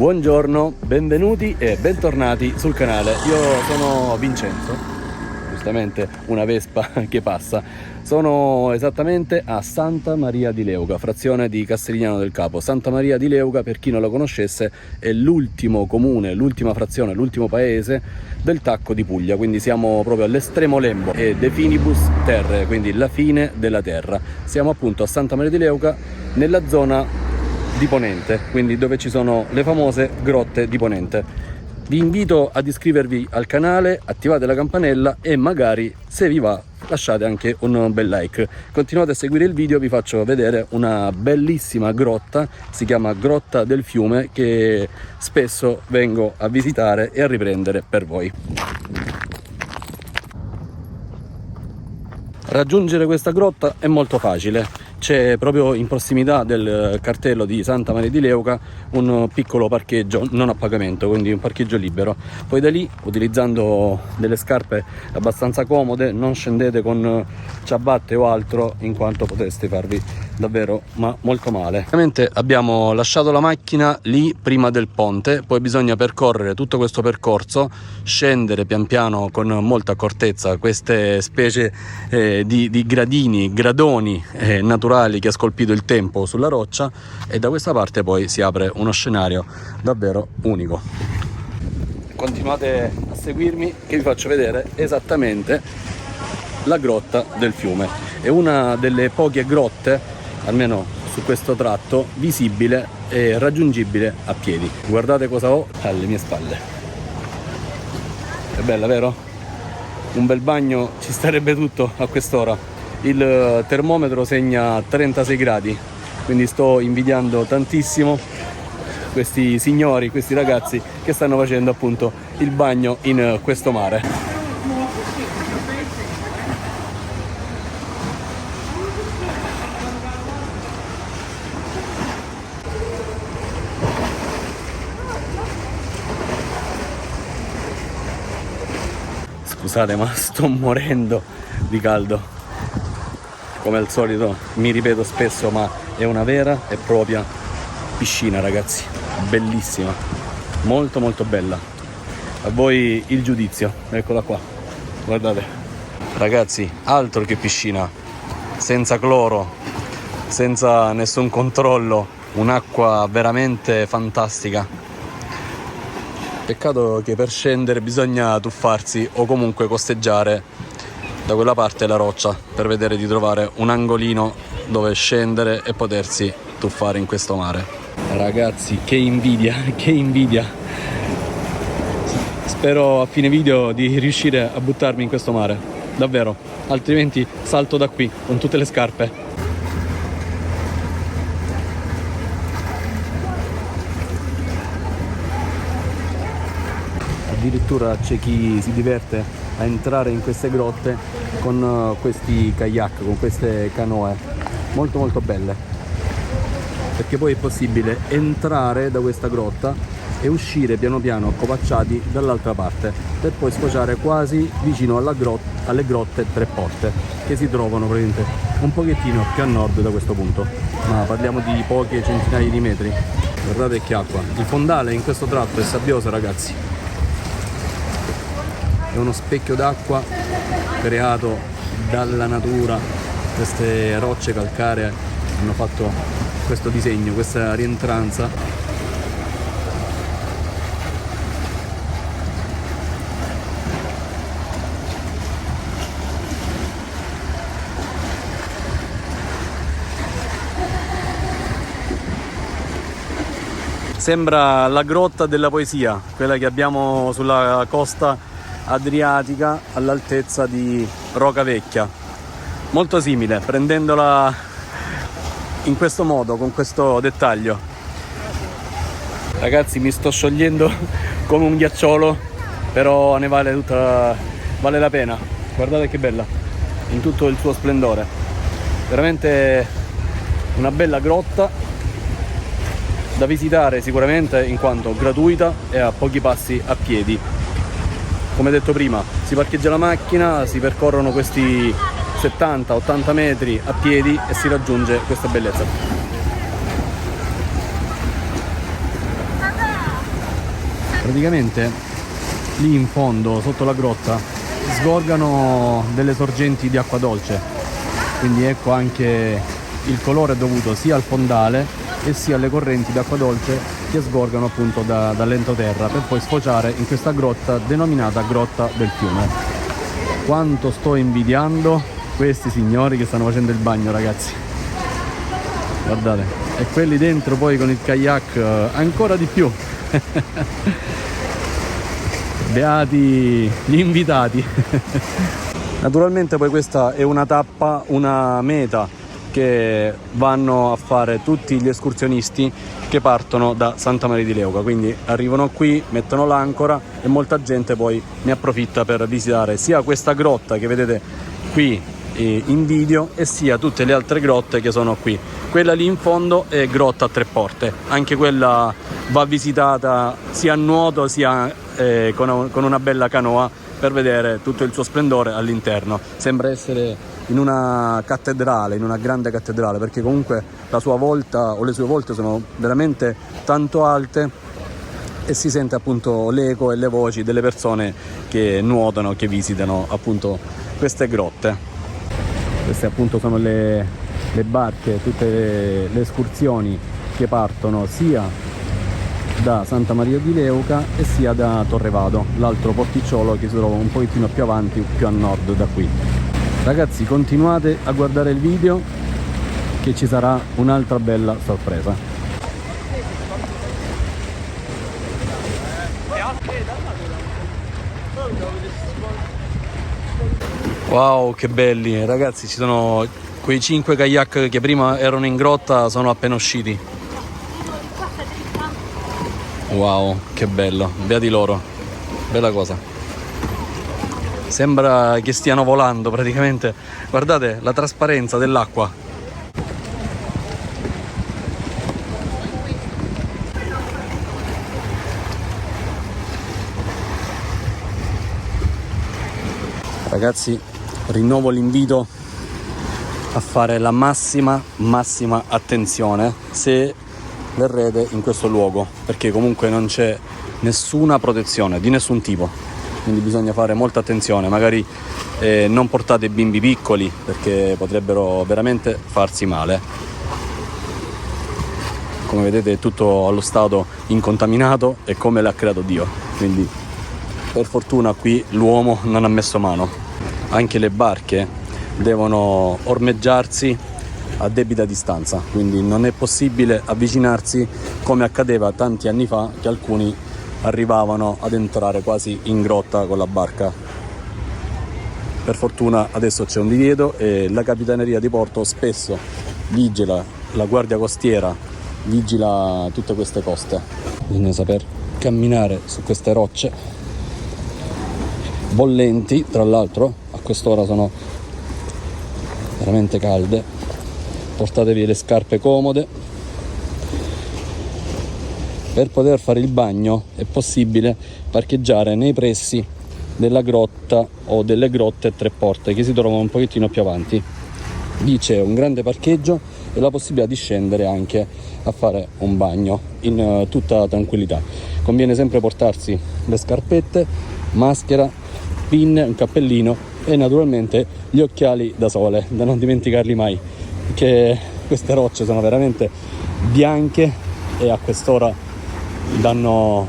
Buongiorno, benvenuti e bentornati sul canale. Io sono Vincenzo, giustamente una vespa che passa. Sono esattamente a Santa Maria di Leuca, frazione di Castigliano del Capo. Santa Maria di Leuca, per chi non lo conoscesse, è l'ultimo comune, l'ultima frazione, l'ultimo paese del Tacco di Puglia, quindi siamo proprio all'estremo lembo e de finibus terre, quindi la fine della terra. Siamo appunto a Santa Maria di Leuca, nella zona di Ponente, quindi dove ci sono le famose grotte di Ponente. Vi invito ad iscrivervi al canale, attivate la campanella e magari, se vi va, lasciate anche un bel like. Continuate a seguire il video, vi faccio vedere una bellissima grotta, si chiama Grotta del Fiume, che spesso vengo a visitare e a riprendere per voi. Raggiungere questa grotta è molto facile. C'è proprio in prossimità del cartello di Santa Maria di Leuca un piccolo parcheggio non a pagamento, quindi un parcheggio libero. Poi da lì, utilizzando delle scarpe abbastanza comode, non scendete con ciabatte o altro, in quanto potreste farvi davvero molto male. Ovviamente abbiamo lasciato la macchina lì prima del ponte, poi bisogna percorrere tutto questo percorso, scendere pian piano con molta accortezza queste specie di gradoni naturali che ha scolpito il tempo sulla roccia, e da questa parte poi si apre uno scenario davvero unico. Continuate a seguirmi che vi faccio vedere esattamente la Grotta del Fiume. È una delle poche grotte, almeno su questo tratto, visibile e raggiungibile a piedi. Guardate cosa ho alle mie spalle. È bella, vero? Un bel bagno ci starebbe tutto a quest'ora. Il termometro segna 36 gradi, quindi sto invidiando tantissimo questi signori, questi ragazzi che stanno facendo appunto il bagno in questo mare. Scusate, ma sto morendo di caldo. Come al solito mi ripeto spesso, ma è una vera e propria piscina, ragazzi, bellissima, molto molto bella. A voi il giudizio, eccola qua, guardate. Ragazzi, altro che piscina, senza cloro, senza nessun controllo, un'acqua veramente fantastica. Peccato che per scendere bisogna tuffarsi o comunque costeggiare da quella parte la roccia per vedere di trovare un angolino dove scendere e potersi tuffare in questo mare. Ragazzi, che invidia, che invidia. Spero a fine video di riuscire a buttarmi in questo mare, davvero, altrimenti salto da qui con tutte le scarpe. Addirittura c'è chi si diverte a entrare in queste grotte con questi kayak, con queste canoe molto molto belle, perché poi è possibile entrare da questa grotta e uscire piano piano accovacciati dall'altra parte, per poi sfociare quasi vicino alle grotte Tre Porte, che si trovano praticamente un pochettino più a nord da questo punto, ma parliamo di poche centinaia di metri. Guardate che acqua, il fondale in questo tratto è sabbioso, ragazzi. È uno specchio d'acqua creato dalla natura. Queste rocce calcaree hanno fatto questo disegno, questa rientranza. Sembra la grotta della poesia, quella che abbiamo sulla costa adriatica all'altezza di Rocavecchia, molto simile, prendendola in questo modo, con questo dettaglio. Ragazzi, mi sto sciogliendo come un ghiacciolo, però ne vale la pena. Guardate che bella, in tutto il suo splendore, veramente una bella grotta da visitare sicuramente, in quanto gratuita e a pochi passi a piedi. Come detto prima, si parcheggia la macchina, si percorrono questi 70-80 metri a piedi e si raggiunge questa bellezza. praticamente lì in fondo sotto la grotta sgorgano delle sorgenti di acqua dolce, quindi ecco anche il colore è dovuto sia al fondale e sia alle correnti d'acqua dolce che sgorgano appunto dall'entroterra per poi sfociare in questa grotta denominata Grotta del Fiume. Quanto sto invidiando questi signori che stanno facendo il bagno, ragazzi, guardate, e quelli dentro poi con il kayak ancora di più. Beati gli invitati. Naturalmente poi questa è una tappa, una meta che vanno a fare tutti gli escursionisti che partono da Santa Maria di Leuca, quindi arrivano qui, mettono l'ancora e molta gente poi ne approfitta per visitare sia questa grotta che vedete qui in video e sia tutte le altre grotte che sono qui. Quella lì in fondo è Grotta a Tre Porte, anche quella va visitata sia a nuoto sia con una bella canoa per vedere tutto il suo splendore all'interno. Sembra essere in una cattedrale, in una grande cattedrale, perché comunque la sua volta o le sue volte sono veramente tanto alte e si sente appunto l'eco e le voci delle persone che nuotano, che visitano appunto queste grotte. Queste appunto sono le barche, tutte le escursioni che partono sia da Santa Maria di Leuca e sia da Torrevado, l'altro porticciolo che si trova un pochettino più avanti, più a nord da qui. Ragazzi, continuate a guardare il video che ci sarà un'altra bella sorpresa. Wow, che belli ragazzi, ci sono quei 5 kayak che prima erano in grotta, sono appena usciti. Wow, che bello, beati loro, bella cosa. Sembra che stiano volando praticamente, guardate la trasparenza dell'acqua. Ragazzi, rinnovo l'invito a fare la massima attenzione se verrete in questo luogo, perché comunque non c'è nessuna protezione di nessun tipo, quindi bisogna fare molta attenzione. Magari non portate bimbi piccoli perché potrebbero veramente farsi male. Come vedete è tutto allo stato incontaminato e come l'ha creato Dio, quindi per fortuna qui l'uomo non ha messo mano. Anche le barche devono ormeggiarsi a debita distanza, quindi non è possibile avvicinarsi come accadeva tanti anni fa, che alcuni arrivavano ad entrare quasi in grotta con la barca. Per fortuna adesso c'è un divieto e la Capitaneria di Porto spesso vigila, la Guardia Costiera vigila tutte queste coste. Bisogna saper camminare su queste rocce bollenti, tra l'altro a quest'ora sono veramente calde. Portatevi le scarpe comode. Per poter fare il bagno è possibile parcheggiare nei pressi della grotta o delle grotte Tre Porte che si trovano un pochettino più avanti. Lì c'è un grande parcheggio e la possibilità di scendere anche a fare un bagno in tutta tranquillità. Conviene sempre portarsi le scarpette, maschera, pin, un cappellino e naturalmente gli occhiali da sole, da non dimenticarli mai, che queste rocce sono veramente bianche e a quest'ora danno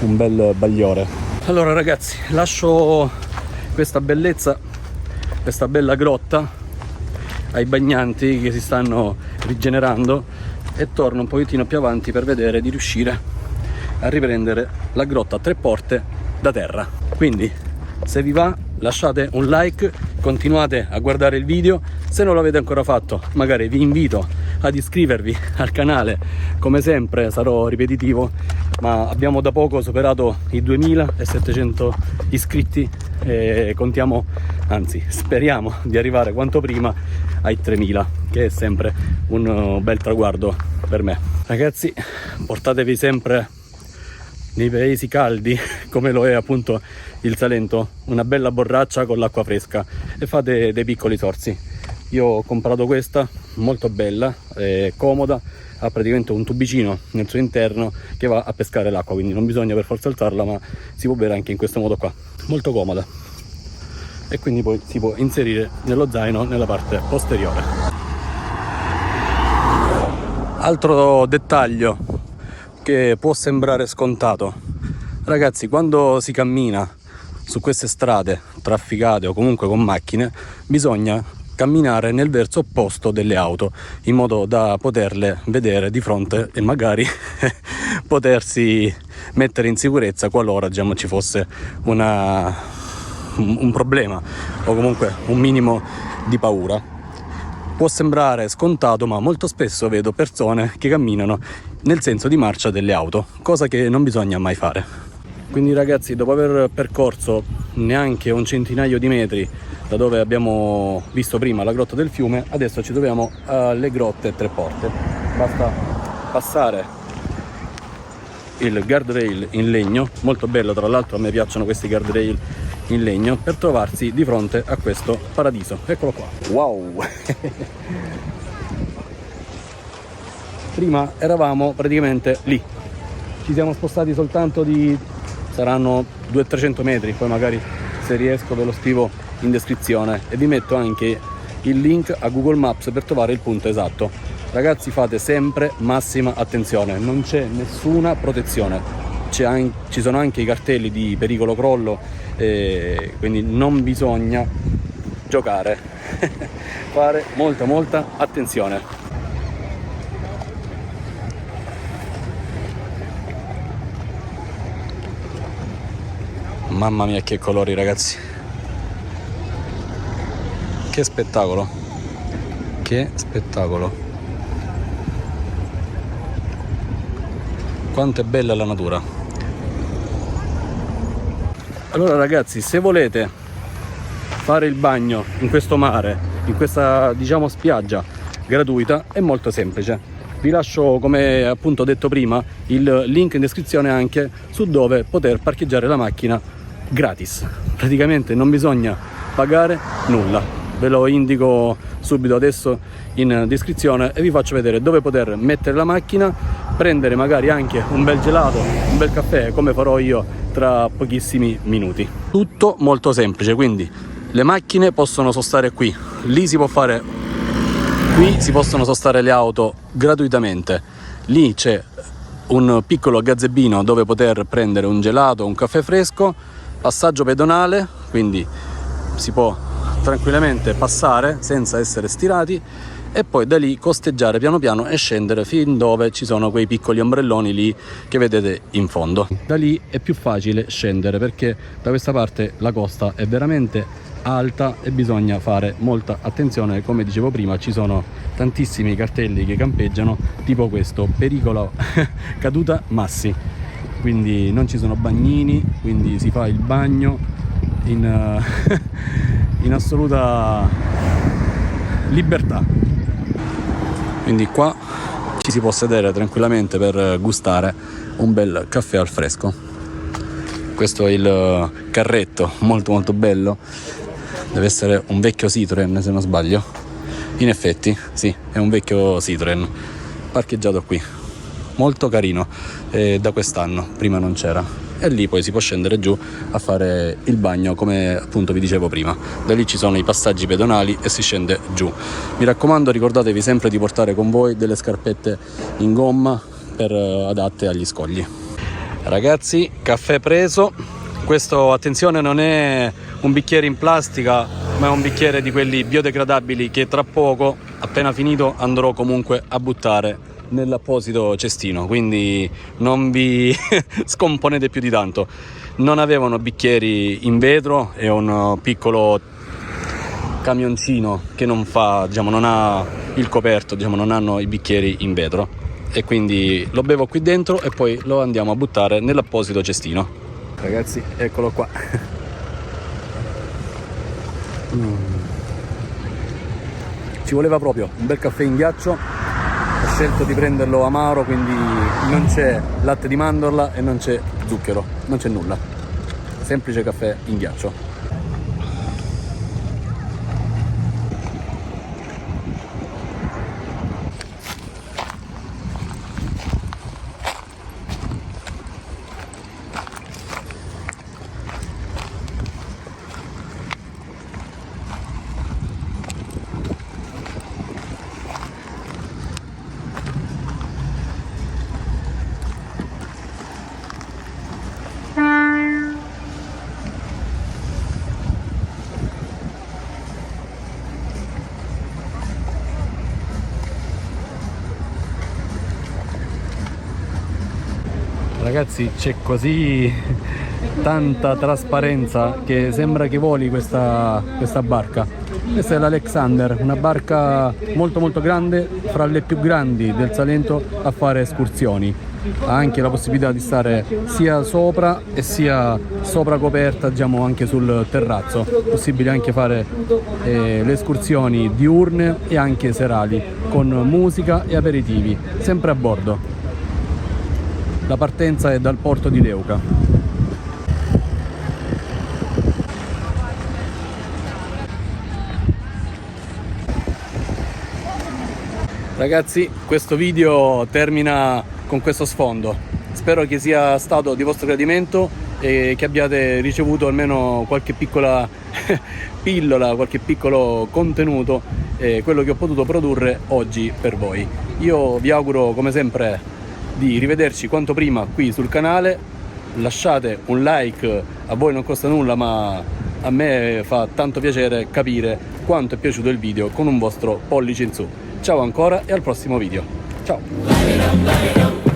un bel bagliore. Allora ragazzi, lascio questa bellezza, questa bella grotta ai bagnanti che si stanno rigenerando e torno un pochettino più avanti per vedere di riuscire a riprendere la grotta a Tre Porte da terra. Quindi se vi va lasciate un like, continuate a guardare il video. Se non l'avete ancora fatto magari vi invito ad iscrivervi al canale. Come sempre sarò ripetitivo, ma abbiamo da poco superato i 2700 iscritti e contiamo, anzi speriamo di arrivare quanto prima ai 3000, che è sempre un bel traguardo per me. Ragazzi, portatevi sempre nei paesi caldi come lo è appunto il Salento una bella borraccia con l'acqua fresca e fate dei piccoli sorsi. Io ho comprato questa, molto bella, comoda, ha praticamente un tubicino nel suo interno che va a pescare l'acqua, quindi non bisogna per forza alzarla, ma si può bere anche in questo modo qua, molto comoda, e quindi poi si può inserire nello zaino nella parte posteriore. Altro dettaglio che può sembrare scontato: ragazzi, quando si cammina su queste strade trafficate o comunque con macchine, bisogna camminare nel verso opposto delle auto, in modo da poterle vedere di fronte e magari potersi mettere in sicurezza qualora, diciamo, ci fosse un problema o comunque un minimo di paura. Può sembrare scontato, ma molto spesso vedo persone che camminano nel senso di marcia delle auto, cosa che non bisogna mai fare. Quindi ragazzi, dopo aver percorso neanche un centinaio di metri da dove abbiamo visto prima la grotta del fiume, adesso ci troviamo alle grotte Tre Porte. Basta passare il guardrail in legno, molto bello, tra l'altro a me piacciono questi guardrail in legno, per trovarsi di fronte a questo paradiso. Eccolo qua. Wow! Prima eravamo praticamente lì, ci siamo spostati soltanto saranno 200-300 metri, poi magari se riesco ve lo scrivo in descrizione e vi metto anche il link a Google Maps per trovare il punto esatto. Ragazzi, fate sempre massima attenzione, non c'è nessuna protezione, ci sono anche i cartelli di pericolo crollo, quindi non bisogna giocare. Fare molta attenzione. Mamma mia, che colori, ragazzi, che spettacolo, che spettacolo, quanto è bella la natura. Allora ragazzi, se volete fare il bagno in questo mare, in questa, diciamo, spiaggia gratuita, è molto semplice. Vi lascio, come appunto detto prima, il link in descrizione anche su dove poter parcheggiare la macchina gratis. Praticamente non bisogna pagare nulla. Ve lo indico subito adesso in descrizione e vi faccio vedere dove poter mettere la macchina, prendere magari anche un bel gelato, un bel caffè, come farò io tra pochissimi minuti. Tutto molto semplice, quindi le macchine possono sostare qui, lì si può fare, qui si possono sostare le auto gratuitamente, lì c'è un piccolo gazebino dove poter prendere un gelato, un caffè fresco, passaggio pedonale, quindi si può tranquillamente passare senza essere stirati, e poi da lì costeggiare piano piano e scendere fin dove ci sono quei piccoli ombrelloni lì che vedete in fondo. Da lì è più facile scendere perché da questa parte la costa è veramente alta e bisogna fare molta attenzione. Come dicevo prima, ci sono tantissimi cartelli che campeggiano, tipo questo: pericolo caduta massi, quindi non ci sono bagnini, quindi si fa il bagno in assoluta libertà. Quindi qua ci si può sedere tranquillamente per gustare un bel caffè al fresco. Questo è il carretto, molto bello, deve essere un vecchio Citroen se non sbaglio. In effetti sì, è un vecchio Citroen parcheggiato qui, molto carino, da quest'anno, prima non c'era. E lì poi si può scendere giù a fare il bagno, come appunto vi dicevo prima. Da lì ci sono i passaggi pedonali e si scende giù. Mi raccomando, ricordatevi sempre di portare con voi delle scarpette in gomma adatte agli scogli. Ragazzi, caffè preso. Questo, attenzione, non è un bicchiere in plastica, ma è un bicchiere di quelli biodegradabili che tra poco, appena finito, andrò comunque a buttare nell'apposito cestino, quindi non vi scomponete più di tanto. Non avevano bicchieri in vetro, è un piccolo camioncino che non fa, diciamo, non ha il coperto, diciamo, non hanno i bicchieri in vetro, e quindi lo bevo qui dentro e poi lo andiamo a buttare nell'apposito cestino. Ragazzi, eccolo qua. Ci voleva proprio un bel caffè in ghiaccio. Ho scelto di prenderlo amaro, quindi non c'è latte di mandorla e non c'è zucchero, non c'è nulla, semplice caffè in ghiaccio. Ragazzi, c'è così tanta trasparenza che sembra che voli questa barca. Questa è l'Alexander, una barca molto molto grande, fra le più grandi del Salento a fare escursioni. Ha anche la possibilità di stare sia sopra e sia sopra coperta, diciamo anche sul terrazzo. Possibile anche fare le escursioni diurne e anche serali con musica e aperitivi, sempre a bordo. La partenza è dal porto di Leuca. Ragazzi, questo video termina con questo sfondo. Spero che sia stato di vostro gradimento e che abbiate ricevuto almeno qualche piccola pillola, qualche piccolo contenuto, quello che ho potuto produrre oggi per voi. Io vi auguro come sempre di rivederci quanto prima qui sul canale. Lasciate un like, a voi non costa nulla, ma a me fa tanto piacere capire quanto è piaciuto il video con un vostro pollice in su. Ciao ancora e al prossimo video. Ciao!